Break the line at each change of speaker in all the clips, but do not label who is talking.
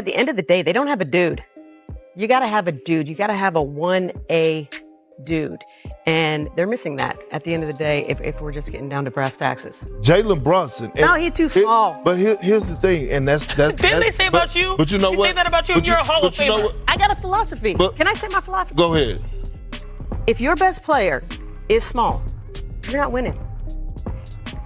At the end of the day, they don't have a dude. You got to have a dude. You got to have a 1A dude. And they're missing that at the end of the day if we're just getting down to brass taxes.
Jalen Brunson.
No, he's too small.
But here's the thing, and that's
Didn't they say about you?
But you know what?
They say that about you, and you're a Hall of Famer.
I got a philosophy. Can I say my philosophy?
Go ahead.
If your best player is small, you're not winning.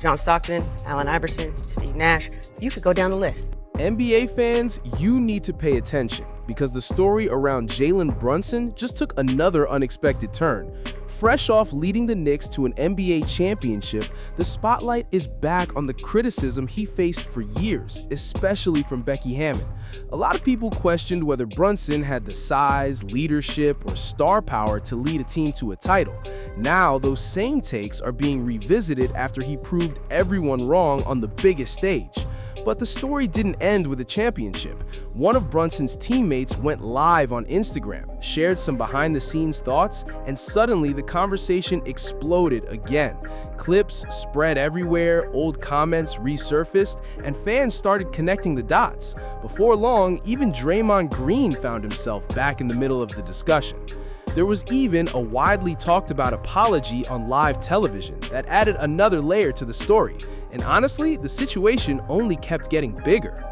John Stockton, Allen Iverson, Steve Nash, you could go down the list.
NBA fans, you need to pay attention because the story around Jalen Brunson just took another unexpected turn. Fresh off leading the Knicks to an NBA championship, the spotlight is back on the criticism he faced for years, especially from Becky Hammon. A lot of people questioned whether Brunson had the size, leadership, or star power to lead a team to a title. Now, those same takes are being revisited after he proved everyone wrong on the biggest stage. But the story didn't end with a championship. One of Brunson's teammates went live on Instagram, shared some behind-the-scenes thoughts, and suddenly the conversation exploded again. Clips spread everywhere, old comments resurfaced, and fans started connecting the dots. Before long, even Draymond Green found himself back in the middle of the discussion. There was even a widely talked about apology on live television that added another layer to the story. And honestly, the situation only kept getting bigger.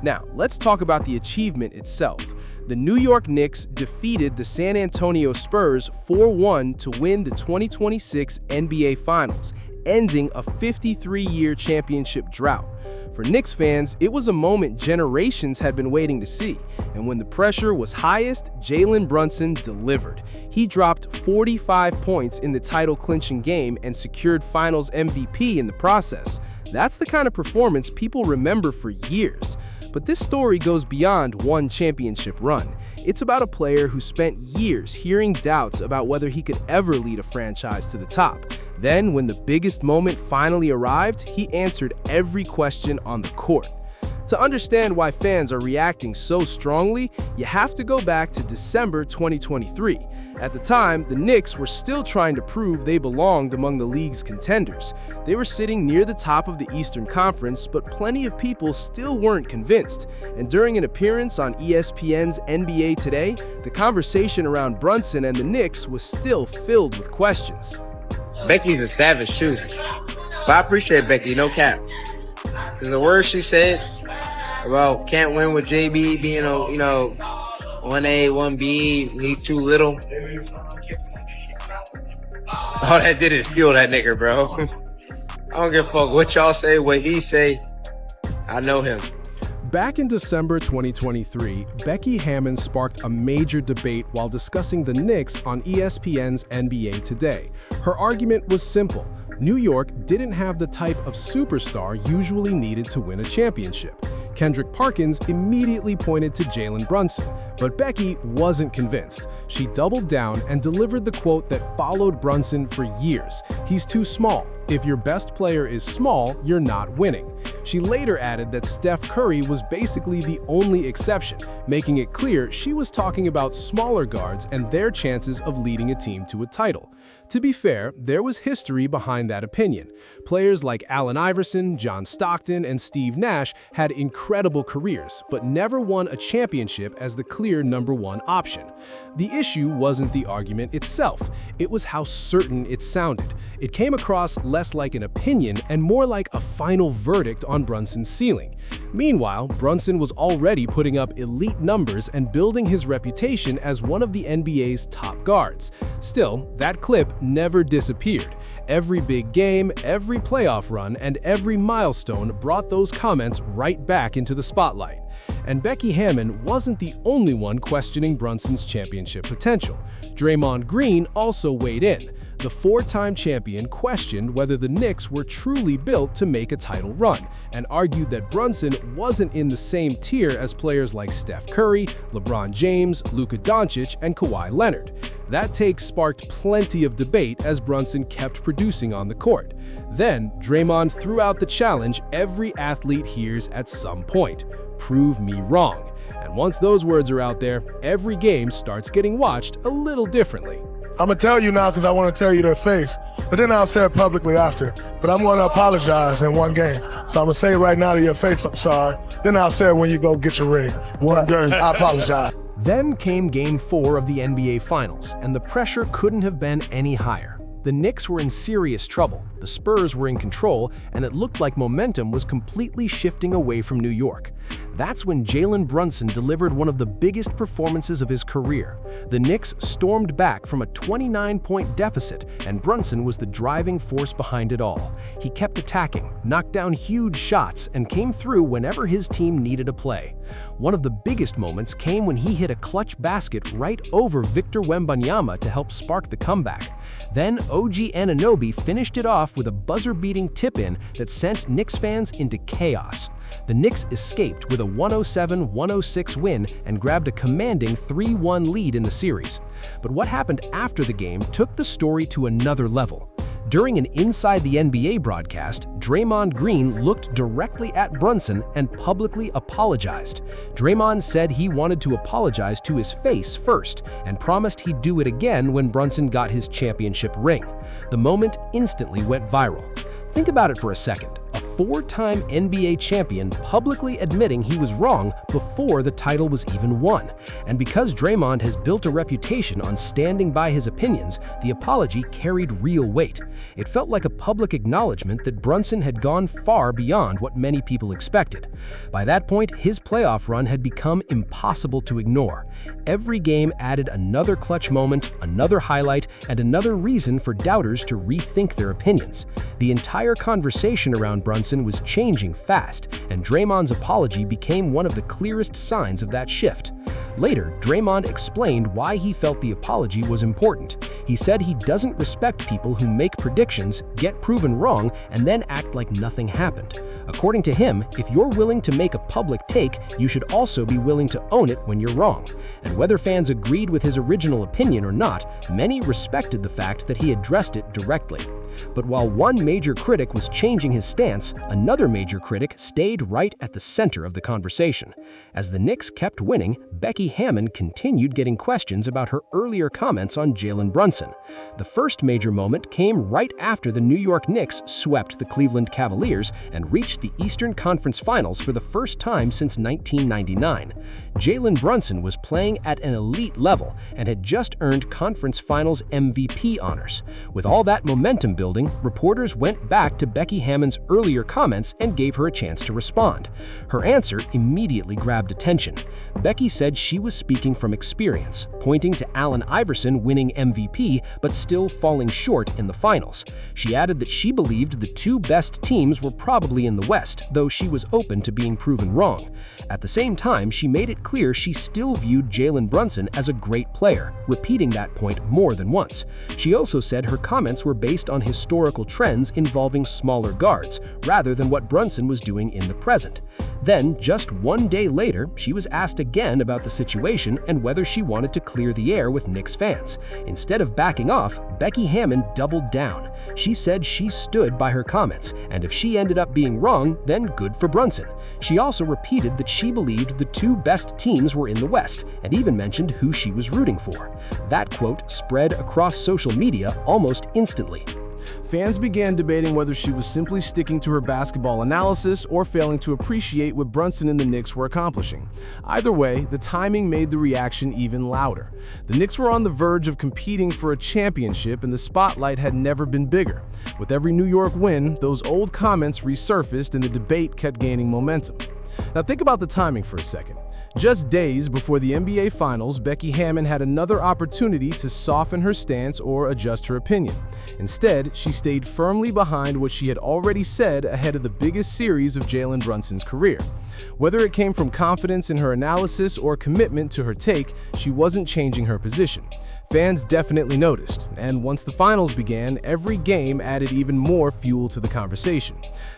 Now, let's talk about the achievement itself. The New York Knicks defeated the San Antonio Spurs 4-1 to win the 2026 NBA Finals, ending a 53-year championship drought. For Knicks fans, it was a moment generations had been waiting to see, and when the pressure was highest, Jalen Brunson delivered. He dropped 45 points in the title-clinching game and secured Finals MVP in the process. That's the kind of performance people remember for years. But this story goes beyond one championship run. It's about a player who spent years hearing doubts about whether he could ever lead a franchise to the top. Then, when the biggest moment finally arrived, he answered every question on the court. To understand why fans are reacting so strongly, you have to go back to December 2023. At the time, the Knicks were still trying to prove they belonged among the league's contenders. They were sitting near the top of the Eastern Conference, but plenty of people still weren't convinced. And during an appearance on ESPN's NBA Today, the conversation around Brunson and the Knicks was still filled with questions.
Becky's a savage too, but I appreciate Becky, no cap. Because the words she said about can't win with JB being a 1A, 1B, he too little. All that did is fuel that nigga, bro. I don't give a fuck what y'all say, what he say. I know him.
Back in December 2023, Becky Hammon sparked a major debate while discussing the Knicks on ESPN's NBA Today. Her argument was simple. New York didn't have the type of superstar usually needed to win a championship. Kendrick Perkins immediately pointed to Jalen Brunson, but Becky wasn't convinced. She doubled down and delivered the quote that followed Brunson for years. "He's too small. If your best player is small, you're not winning." She later added that Steph Curry was basically the only exception, making it clear she was talking about smaller guards and their chances of leading a team to a title. To be fair, there was history behind that opinion. Players like Allen Iverson, John Stockton, and Steve Nash had incredible careers, but never won a championship as the clear #1 option. The issue wasn't the argument itself, it was how certain it sounded. It came across less like an opinion and more like a final verdict on Brunson's ceiling. Meanwhile, Brunson was already putting up elite numbers and building his reputation as one of the NBA's top guards. Still, that clip never disappeared. Every big game, every playoff run, and every milestone brought those comments right back into the spotlight. And Becky Hammon wasn't the only one questioning Brunson's championship potential. Draymond Green also weighed in. The four-time champion questioned whether the Knicks were truly built to make a title run, and argued that Brunson wasn't in the same tier as players like Steph Curry, LeBron James, Luka Doncic, and Kawhi Leonard. That take sparked plenty of debate as Brunson kept producing on the court. Then, Draymond threw out the challenge every athlete hears at some point: "Prove me wrong." And once those words are out there, every game starts getting watched a little differently.
I'm going to tell you now because I want to tell you their face. But then I'll say it publicly after. But I'm going to apologize in one game. So I'm going to say it right now to your face, I'm sorry. Then I'll say it when you go get your ring. One game, I apologize.
Then came Game 4 of the NBA Finals, and the pressure couldn't have been any higher. The Knicks were in serious trouble, the Spurs were in control, and it looked like momentum was completely shifting away from New York. That's when Jalen Brunson delivered one of the biggest performances of his career. The Knicks stormed back from a 29-point deficit, and Brunson was the driving force behind it all. He kept attacking, knocked down huge shots, and came through whenever his team needed a play. One of the biggest moments came when he hit a clutch basket right over Victor Wembanyama to help spark the comeback. Then OG Anunoby finished it off with a buzzer-beating tip-in that sent Knicks fans into chaos. The Knicks escaped with a 107-106 win and grabbed a commanding 3-1 lead in the series. But what happened after the game took the story to another level. During an Inside the NBA broadcast, Draymond Green looked directly at Brunson and publicly apologized. Draymond said he wanted to apologize to his face first and promised he'd do it again when Brunson got his championship ring. The moment instantly went viral. Think about it for a second. A four-time NBA champion publicly admitting he was wrong before the title was even won. And because Draymond has built a reputation on standing by his opinions, the apology carried real weight. It felt like a public acknowledgement that Brunson had gone far beyond what many people expected. By that point, his playoff run had become impossible to ignore. Every game added another clutch moment, another highlight, and another reason for doubters to rethink their opinions. The entire conversation around Brunson was changing fast, and Draymond's apology became one of the clearest signs of that shift. Later, Draymond explained why he felt the apology was important. He said he doesn't respect people who make predictions, get proven wrong, and then act like nothing happened. According to him, if you're willing to make a public take, you should also be willing to own it when you're wrong. And whether fans agreed with his original opinion or not, many respected the fact that he addressed it directly. But while one major critic was changing his stance, another major critic stayed right at the center of the conversation. As the Knicks kept winning, Becky Hammon continued getting questions about her earlier comments on Jalen Brunson. The first major moment came right after the New York Knicks swept the Cleveland Cavaliers and reached the Eastern Conference Finals for the first time since 1999. Jalen Brunson was playing at an elite level and had just earned Conference Finals MVP honors. With all that momentum building, reporters went back to Becky Hammon's earlier comments and gave her a chance to respond. Her answer immediately grabbed attention. Becky said she was speaking from experience, pointing to Allen Iverson winning MVP but still falling short in the finals. She added that she believed the two best teams were probably in the West, though she was open to being proven wrong. At the same time, she made it clear she still viewed Jalen Brunson as a great player, repeating that point more than once. She also said her comments were based on historical trends involving smaller guards, rather than what Brunson was doing in the present. Then, just one day later, she was asked again about the situation and whether she wanted to clear the air with Knicks fans. Instead of backing off, Becky Hammon doubled down. She said she stood by her comments, and if she ended up being wrong, then good for Brunson. She also repeated that she believed the two best teams were in the West, and even mentioned who she was rooting for. That quote spread across social media almost instantly. Fans began debating whether she was simply sticking to her basketball analysis or failing to appreciate what Brunson and the Knicks were accomplishing. Either way, the timing made the reaction even louder. The Knicks were on the verge of competing for a championship, and the spotlight had never been bigger. With every New York win, those old comments resurfaced and the debate kept gaining momentum. Now think about the timing for a second. Just days before the NBA Finals, Becky Hammon had another opportunity to soften her stance or adjust her opinion. Instead, she stayed firmly behind what she had already said ahead of the biggest series of Jalen Brunson's career. Whether it came from confidence in her analysis or commitment to her take, she wasn't changing her position. Fans definitely noticed, and once the finals began, every game added even more fuel to the conversation.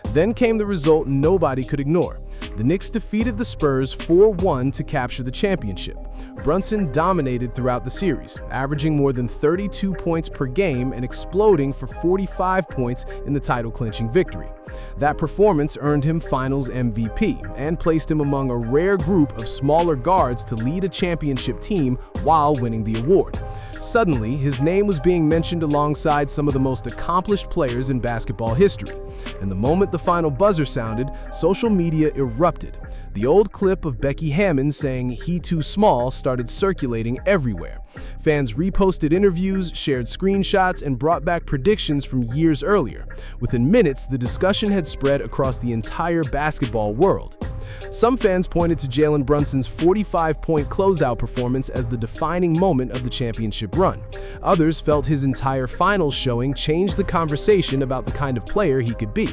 Then came the result nobody could ignore. The Knicks defeated the Spurs 4-1 to capture the championship. Brunson dominated throughout the series, averaging more than 32 points per game and exploding for 45 points in the title-clinching victory. That performance earned him Finals MVP and placed him among a rare group of smaller guards to lead a championship team while winning the award. Suddenly, his name was being mentioned alongside some of the most accomplished players in basketball history. And the moment the final buzzer sounded, social media erupted. The old clip of Becky Hammond saying "he too small" started circulating everywhere. Fans reposted interviews, shared screenshots, and brought back predictions from years earlier. Within minutes, the discussion had spread across the entire basketball world. Some fans pointed to Jalen Brunson's 45-point closeout performance as the defining moment of the championship run. Others felt his entire finals showing changed the conversation about the kind of player he could be.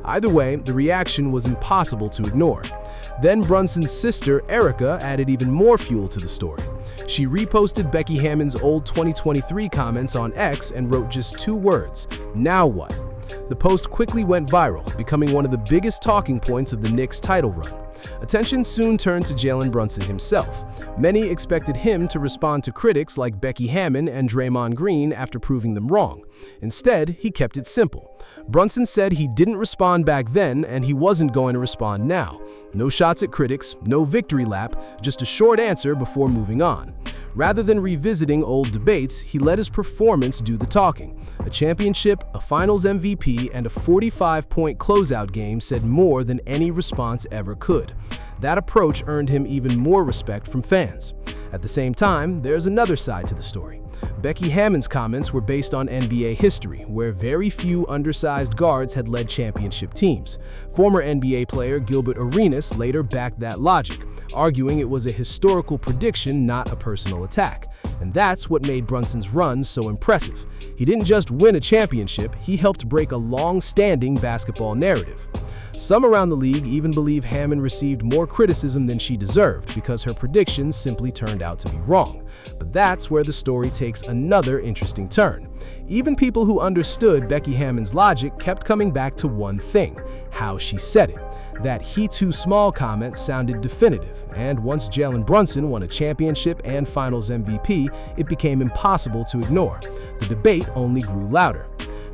Either way, the reaction was impossible to ignore. Then Brunson's sister, Erica, added even more fuel to the story. She reposted Becky Hammond's old 2023 comments on X and wrote just 2 words, "Now what?" The post quickly went viral, becoming one of the biggest talking points of the Knicks' title run. Attention soon turned to Jalen Brunson himself. Many expected him to respond to critics like Becky Hammon and Draymond Green after proving them wrong. Instead, he kept it simple. Brunson said he didn't respond back then and he wasn't going to respond now. No shots at critics, no victory lap, just a short answer before moving on. Rather than revisiting old debates, he let his performance do the talking. A championship, a finals MVP, and a 45-point closeout game said more than any response ever could. That approach earned him even more respect from fans. At the same time, there's another side to the story. Becky Hammond's comments were based on NBA history, where very few undersized guards had led championship teams. Former NBA player Gilbert Arenas later backed that logic, arguing it was a historical prediction, not a personal attack. And that's what made Brunson's run so impressive. He didn't just win a championship, he helped break a long-standing basketball narrative. Some around the league even believe Hammond received more criticism than she deserved because her predictions simply turned out to be wrong. But that's where the story takes another interesting turn. Even people who understood Becky Hammond's logic kept coming back to one thing: how she said it. That "he too small" comment sounded definitive, and once Jalen Brunson won a championship and finals MVP, it became impossible to ignore. The debate only grew louder.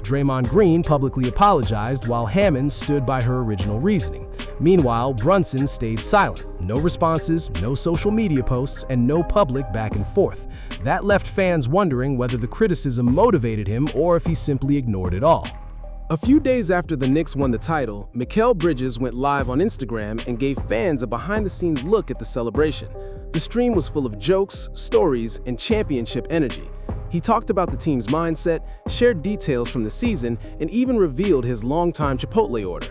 Draymond Green publicly apologized while Hammond stood by her original reasoning. Meanwhile, Brunson stayed silent. No responses, no social media posts, and no public back and forth. That left fans wondering whether the criticism motivated him or if he simply ignored it all. A few days after the Knicks won the title, Mikal Bridges went live on Instagram and gave fans a behind-the-scenes look at the celebration. The stream was full of jokes, stories, and championship energy. He talked about the team's mindset, shared details from the season, and even revealed his longtime Chipotle order.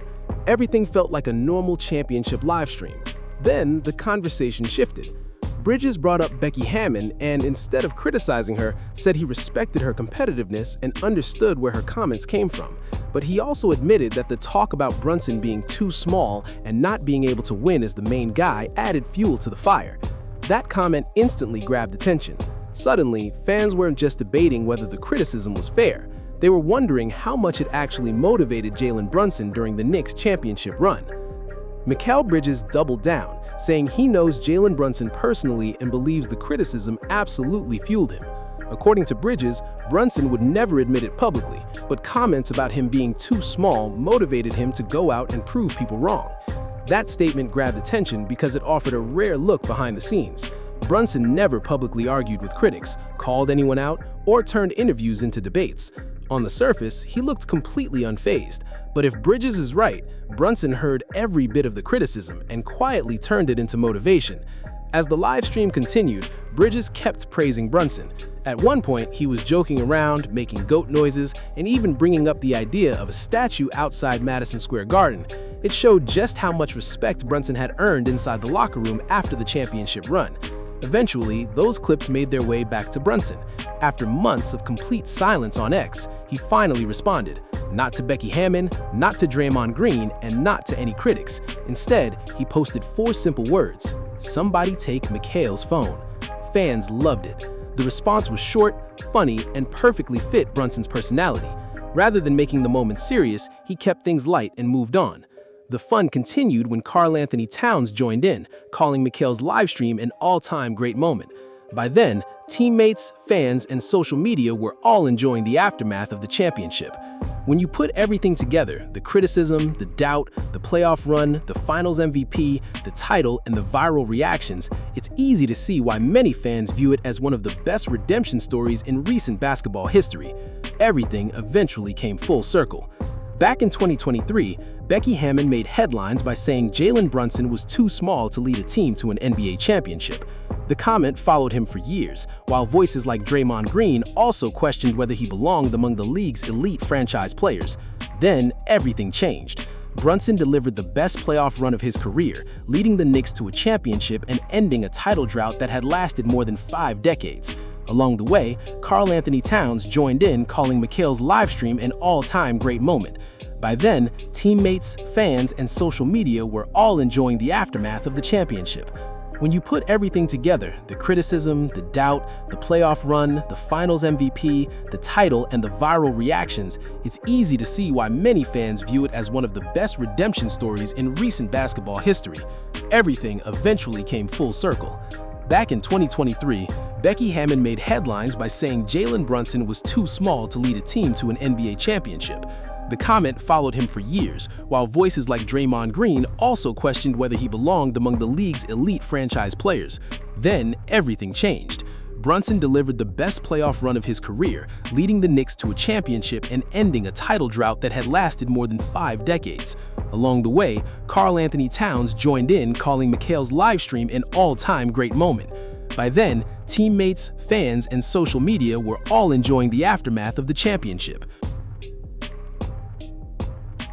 Everything felt like a normal championship livestream. Then, the conversation shifted. Bridges brought up Becky Hammon and, instead of criticizing her, said he respected her competitiveness and understood where her comments came from. But he also admitted that the talk about Brunson being too small and not being able to win as the main guy added fuel to the fire. That comment instantly grabbed attention. Suddenly, fans weren't just debating whether the criticism was fair. They were wondering how much it actually motivated Jalen Brunson during the Knicks' championship run. Mikal Bridges doubled down, saying he knows Jalen Brunson personally and believes the criticism absolutely fueled him. According to Bridges, Brunson would never admit it publicly, but comments about him being too small motivated him to go out and prove people wrong. That statement grabbed attention because it offered a rare look behind the scenes. Brunson never publicly argued with critics, called anyone out, or turned interviews into debates. On the surface, he looked completely unfazed, but if Bridges is right, Brunson heard every bit of the criticism and quietly turned it into motivation. As the live stream continued, Bridges kept praising Brunson. At one point, he was joking around, making goat noises, and even bringing up the idea of a statue outside Madison Square Garden. It showed just how much respect Brunson had earned inside the locker room after the championship run. Eventually, those clips made their way back to Brunson. After months of complete silence on X, he finally responded. Not to Becky Hammon, not to Draymond Green, and not to any critics. Instead, he posted 4 simple words: "Somebody take Mikal's phone." Fans loved it. The response was short, funny, and perfectly fit Brunson's personality. Rather than making the moment serious, he kept things light and moved on. The fun continued when Karl Anthony Towns joined in, calling Mikal's livestream an all-time great moment. By then, teammates, fans, and social media were all enjoying the aftermath of the championship. When you put everything together, the criticism, the doubt, the playoff run, the finals MVP, the title, and the viral reactions, it's easy to see why many fans view it as one of the best redemption stories in recent basketball history. Everything eventually came full circle. Back in 2023, Becky Hammon made headlines by saying Jalen Brunson was too small to lead a team to an NBA championship. The comment followed him for years, while voices like Draymond Green also questioned whether he belonged among the league's elite franchise players. Then, everything changed. Brunson delivered the best playoff run of his career, leading the Knicks to a championship and ending a title drought that had lasted more than 5 decades. Along the way, Karl-Anthony Towns joined in, calling McHale's livestream an all-time great moment. By then, teammates, fans, and social media were all enjoying the aftermath of the championship. When you put everything together, the criticism, the doubt, the playoff run, the finals MVP, the title, and the viral reactions, it's easy to see why many fans view it as one of the best redemption stories in recent basketball history. Everything eventually came full circle. Back in 2023, Becky Hammon made headlines by saying Jalen Brunson was too small to lead a team to an NBA championship. The comment followed him for years, while voices like Draymond Green also questioned whether he belonged among the league's elite franchise players. Then, everything changed. Brunson delivered the best playoff run of his career, leading the Knicks to a championship and ending a title drought that had lasted more than 5 decades. Along the way, Karl-Anthony Towns joined in, calling McHale's livestream an all-time great moment. By then, teammates, fans, and social media were all enjoying the aftermath of the championship.